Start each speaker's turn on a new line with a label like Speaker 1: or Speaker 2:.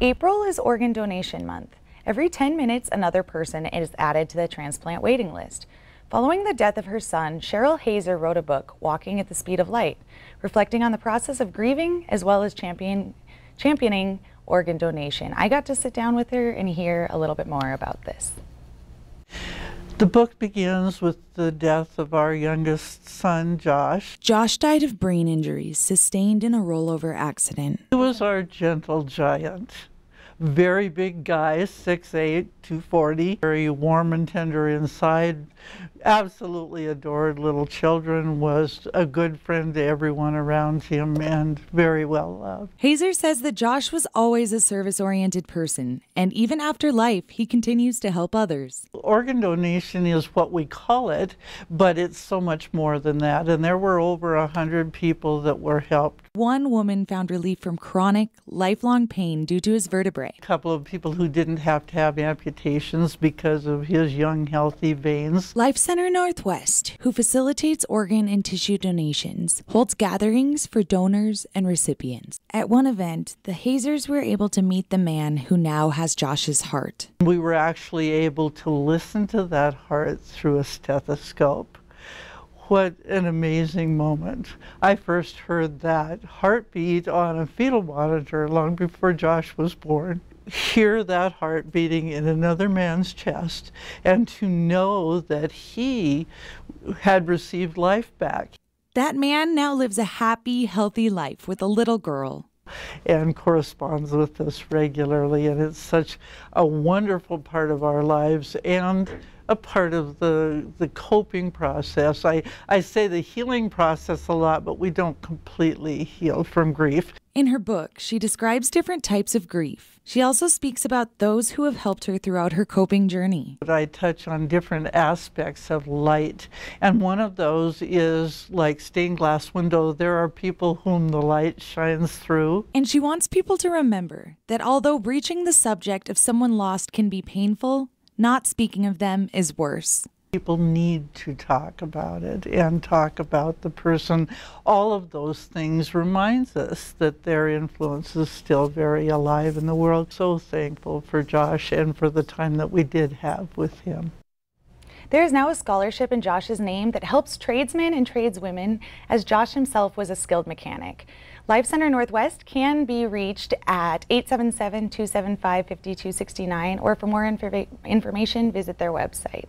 Speaker 1: April is Organ Donation Month. Every 10 minutes, another person is added to the transplant waiting list. Following the death of her son, Cheryl Hazer wrote a book, Walking at the Speed of Light, reflecting on the process of grieving as well as championing organ donation. I got to sit down with her and hear a little bit more about this.
Speaker 2: The book begins with the death of our youngest son, Josh.
Speaker 3: Josh died of brain injuries sustained in a rollover accident.
Speaker 2: He was our gentle giant. Very big guy, 6'8", 240, very warm and tender inside, absolutely adored little children, was a good friend to everyone around him, and very well loved.
Speaker 3: Hazer says that Josh was always a service-oriented person, and even after life, he continues to help others.
Speaker 2: Organ donation is what we call it, but it's so much more than that, and there were over 100 people that were helped.
Speaker 3: One woman found relief from chronic, lifelong pain due to his vertebrae.
Speaker 2: A couple of people who didn't have to have amputations because of his young, healthy veins.
Speaker 3: Life Center Northwest, who facilitates organ and tissue donations, holds gatherings for donors and recipients. At one event, the Hazers were able to meet the man who now has Josh's heart.
Speaker 2: We were actually able to listen to that heart through a stethoscope. What an amazing moment. I first heard that heartbeat on a fetal monitor long before Josh was born. Hear that heart beating in another man's chest, and to know that he had received life back.
Speaker 3: That man now lives a happy, healthy life with a little girl.
Speaker 2: And corresponds with us regularly, and it's such a wonderful part of our lives and a part of the coping process. I say the healing process a lot, but we don't completely heal from grief.
Speaker 3: In her book, she describes different types of grief. She also speaks about those who have helped her throughout her coping journey.
Speaker 2: I touch on different aspects of light, and one of those is like stained glass window. There are people whom the light shines through.
Speaker 3: And she wants people to remember that although breaching the subject of someone lost can be painful, not speaking of them is worse.
Speaker 2: People need to talk about it and talk about the person. All of those things reminds us that their influence is still very alive in the world. So thankful for Josh and for the time that we did have with him.
Speaker 1: There is now a scholarship in Josh's name that helps tradesmen and tradeswomen, as Josh himself was a skilled mechanic. Life Center Northwest can be reached at 877-275-5269, or for more information, visit their website.